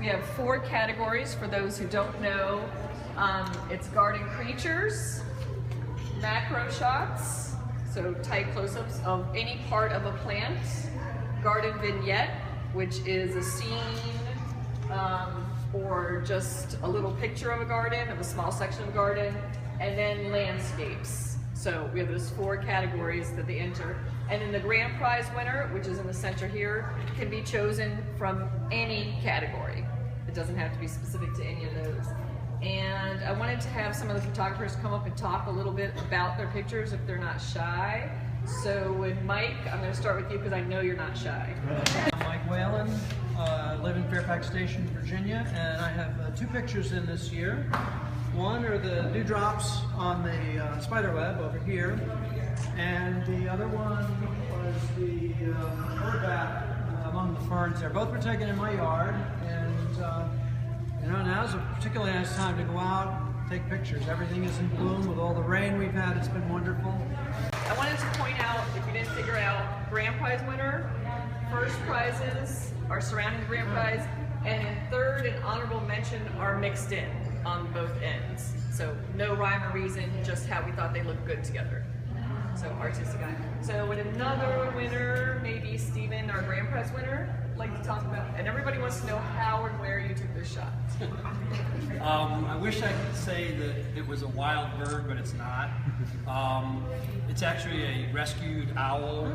We have 4 categories for those who don't know. It's garden creatures, macro shots, so tight close-ups of any part of a plant, garden vignette, which is a scene or just a little picture of a garden, of a small section of a garden, and then landscapes. So we have those 4 categories that they enter. And then the grand prize winner, which is in the center here, can be chosen from any category. It doesn't have to be specific to any of those. And I wanted to have some of the photographers come up and talk a little bit about their pictures if they're not shy. So with Mike, I'm going to start with you because I know you're not shy. I'm Mike Whalen. I live in Fairfax Station, Virginia, and I have 2 pictures in this year. One are the dewdrops on the spider web over here, and the other one was the bird bath among the ferns there. Both were taken in my yard, and you know, now's a particularly nice time to go out and take pictures. Everything is in bloom with all the rain we've had. It's been wonderful. I wanted to point out, if you didn't figure out, grand prize winner, first prizes are surrounding the grand prize, and then third and honorable mention are mixed in on both ends. So no rhyme or reason, just how we thought they looked good together. So artistic eye. So with another winner, maybe Stephen, our grand prize winner, like to talk about, and everybody wants to know how and where you took this shot. I wish I could say that it was a wild bird, but it's not. It's actually a rescued owl.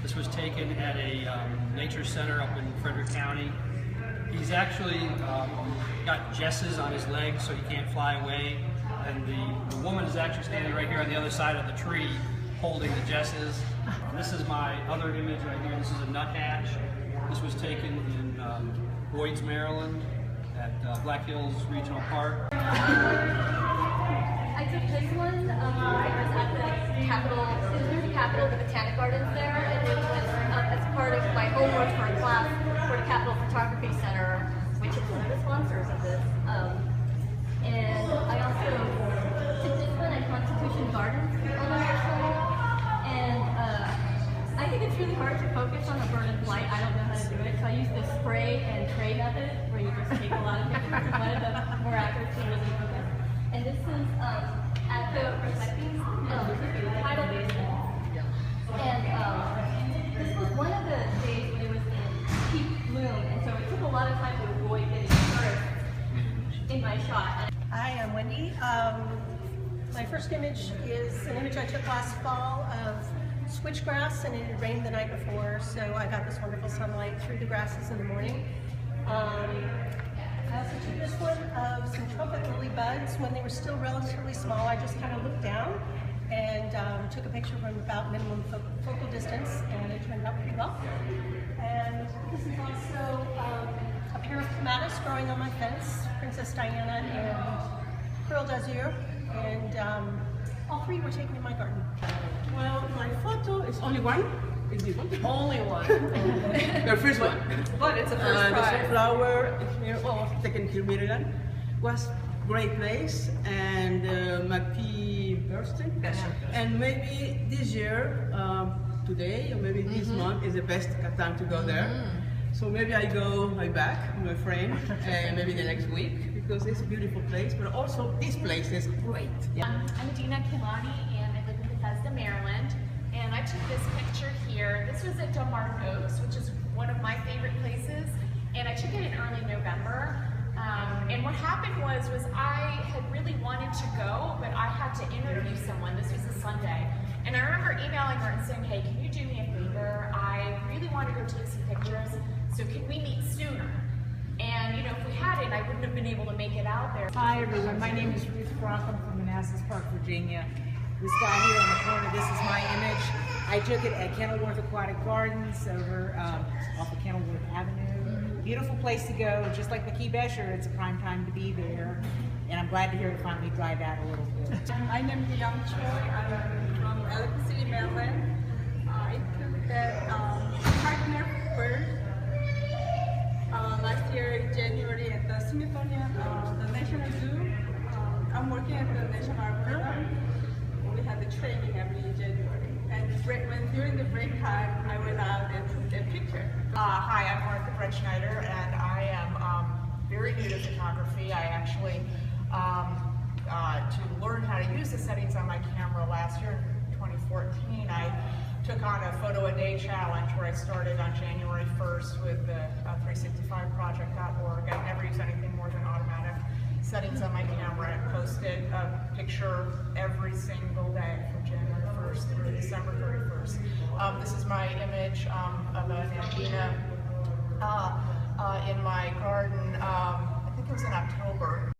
This was taken at a nature center up in Frederick County. He's actually got jesses on his legs so he can't fly away, and the woman is actually standing right here on the other side of the tree holding the jesses. This is my other image right here. This is a nuthatch. This was taken in Boyd's, Maryland at Black Hills Regional Park. I took this one. It was at the Capitol. It was near the Capitol, the Botanic Gardens there, and it was as part of my homework for a class for the Capitol Photography Center, which is one of the sponsors of this. And I also took this one at Constitution Gardens on our show. And I think it's really hard to focus on a bird in flight. I don't know how to do it, so I use the spray and tray method, where you just take a lot of pictures and let it more accurate to really focus. And this is at the reflecting tidal basin. And this was one of the days when it was in peak bloom, and so it took a lot of time to avoid getting discouraged in my shot. Hi, I'm Wendy. My first image is an image I took last fall of switchgrass, and it had rained the night before, so I got this wonderful sunlight through the grasses in the morning. I also took this one of some trumpet lily buds when they were still relatively small. I just kind of looked down and took a picture from about minimum focal distance, and it turned out pretty well. And this is also a pair of clematis growing on my fence, Princess Diana and Pearl d'Azur, and all 3 were taken in my garden. Well, my photo is only one. Is this one? Only one. The first one. But it's a first prize. The flower here, taken here, Maryland, was great place, and McPhee birthday. And maybe this year, today, or maybe this month is the best time to go there. So maybe I go back with my friend, and maybe the next week, because it's a beautiful place, but also this place is great. I'm Dina Kilani, and I live in Bethesda, Maryland. And I took this picture here. This was at Del Mar Oaks, which is one of my favorite places. And I took it in early November. And what happened was I had really wanted to go, but I had to interview someone. This was a Sunday. And I remember emailing her and saying, hey, can you do me a favor? I really want to go take some pictures, so can we meet sooner? And you know, if we hadn't, I wouldn't have been able to make it out there. Hi everyone, my name is Ruth Brock. I'm from Manassas Park, Virginia. This guy here on the corner, this is my image. I took it at Kenilworth Aquatic Gardens over off of Kenilworth Avenue. Beautiful place to go, just like McKee Besher, it's a prime time to be there. And I'm glad to hear it finally dried out a little bit. My name is Young Choi. I'm from Atlantic City, Maryland. I took that partner bird last year in January at the Smithsonian, the National Zoo. I'm working at the National Arboretum. We have the training every January. And during the break time, I went out and took that picture. Hi, I'm Martha Schneider, and I am very new to photography. I actually, to learn how to use the settings on my camera last year, in 2014, I took on a photo a day challenge where I started on January 1st with the 365project.org. I never use anything more than automatic settings on my camera. I posted a picture every single day from January 1st through December 31st. This is my image of an angina in my garden. I think it was in October.